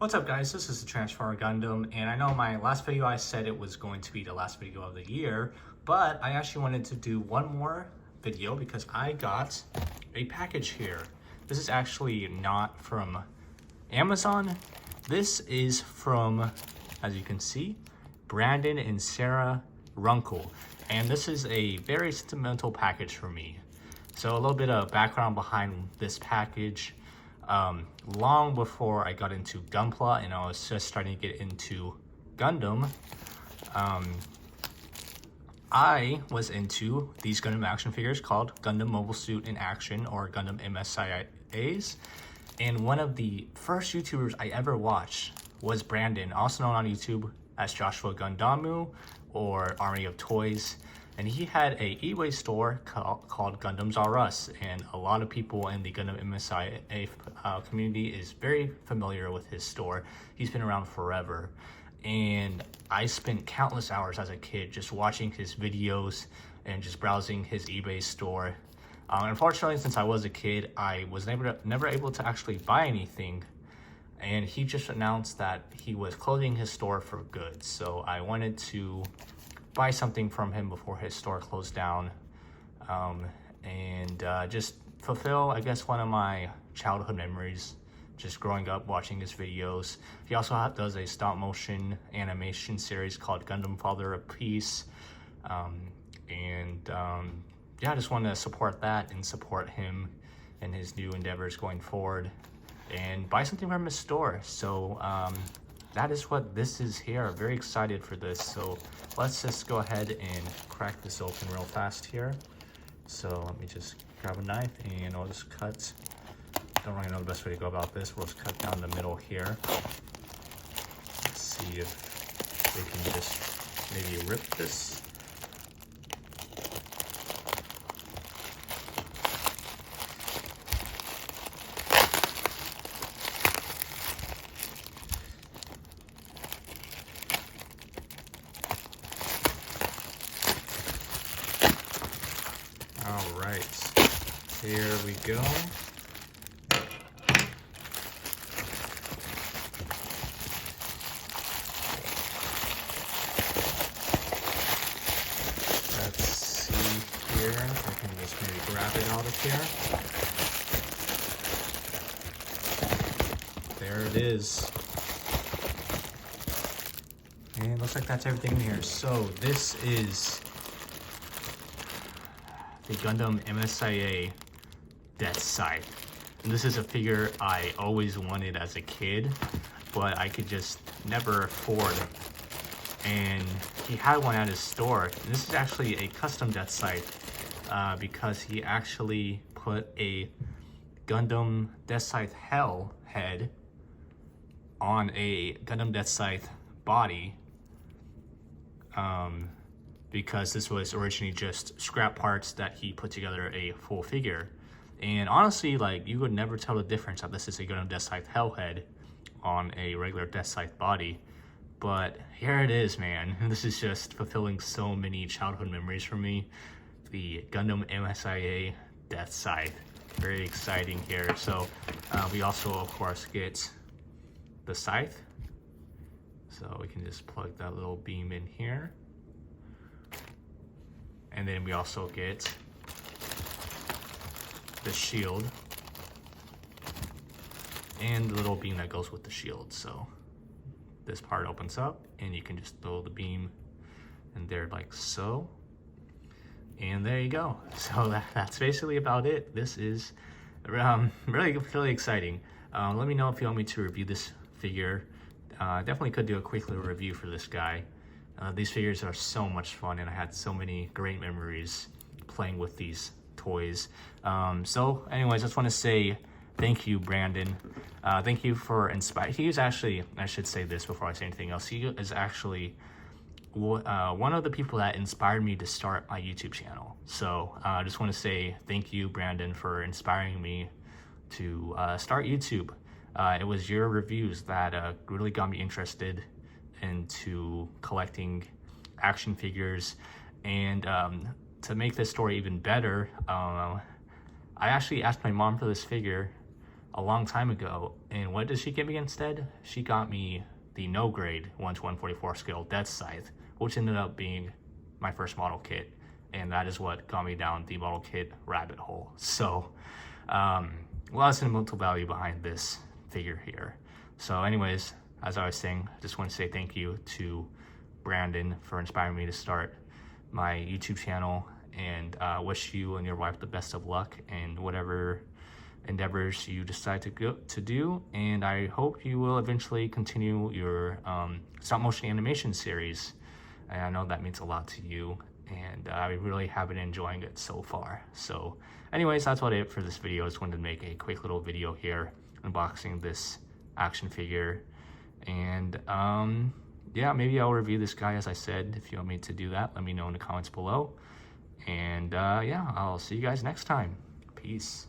What's up guys, this is the Transformer Gundam, and I know my last video I said it was going to be the last video of the year, but I actually wanted to do one more video because I got a package here. This is actually not from Amazon. This is from, as you can see, Brandon and Sarah Runkle, and this is a very sentimental package for me. So a little bit of background behind this package. Long before I got into Gunpla and I was just starting to get into Gundam, I was into these Gundam action figures called Gundam Mobile Suit in Action, or Gundam MSIAs. And one of the first YouTubers I ever watched was Brandon, also known on YouTube as Joshuagundamu or Army of Toys. And he had a eBay store called Gundams Are Us, and a lot of people in the Gundam MSIA community is very familiar with his store. He's been around forever, and I spent countless hours as a kid just watching his videos and just browsing his eBay store. Unfortunately, since I was a kid, I was never able to actually buy anything, and he just announced that he was closing his store for good. So I wanted to buy something from him before his store closed down, and just fulfill, I guess, one of my childhood memories, just growing up watching his videos. He also does a stop motion animation series called Gundam Father of Peace, yeah, I just want to support that and support him and his new endeavors going forward and buy something from his store. So that is what this is here. Very excited for this. So let's just go ahead and crack this open real fast here. So let me just grab a knife and I'll just cut. Don't really know the best way to go about this. We'll just cut down the middle here. Let's see if we can just maybe rip this. All right, here we go. Let's see here. I can just maybe grab it out of here. There it is. And looks like that's everything in here. So this is the Gundam MSIA Death Scythe. And this is a figure I always wanted as a kid, but I could just never afford. And he had one at his store. And this is actually a custom Death Scythe because he actually put a Gundam Death Scythe Hell head on a Gundam Death Scythe body. Because this was originally just scrap parts that he put together a full figure. And honestly, like, you would never tell the difference that this is a Gundam Death Scythe Hellhead on a regular Death Scythe body. But here it is, man. This is just fulfilling so many childhood memories for me. The Gundam MSIA Death Scythe. Very exciting here. So we also, of course, get the scythe. So we can just plug that little beam in here. And then we also get the shield and the little beam that goes with the shield. So this part opens up and you can just throw the beam in there like so. And there you go. So that's basically about it. This is really exciting. Let me know if you want me to review this figure. Definitely could do a quick little review for this guy. These figures are so much fun, and I had so many great memories playing with these toys. So anyways, I just want to say thank you, Brandon. Thank you for inspiring. He is actually, I should say this before I say anything else, he is actually one of the people that inspired me to start my YouTube channel. So I just want to say thank you, Brandon, for inspiring me to start YouTube. It was your reviews that really got me interested into collecting action figures. And to make this story even better, I actually asked my mom for this figure a long time ago. And what did she give me instead? She got me the no grade 1/144 scale Death Scythe, which ended up being my first model kit. And that is what got me down the model kit rabbit hole. So a lot of sentimental value behind this figure here. So anyways, as I was saying, I just want to say thank you to Brandon for inspiring me to start my YouTube channel, and wish you and your wife the best of luck in whatever endeavors you decide to do. And I hope you will eventually continue your stop motion animation series. And I know that means a lot to you, and I really have been enjoying it so far. So anyways, that's about it for this video. I just wanted to make a quick little video here unboxing this action figure. And yeah, maybe I'll review this guy, as I said. If you want me to do that, let me know in the comments below. And yeah, I'll see you guys next time. Peace.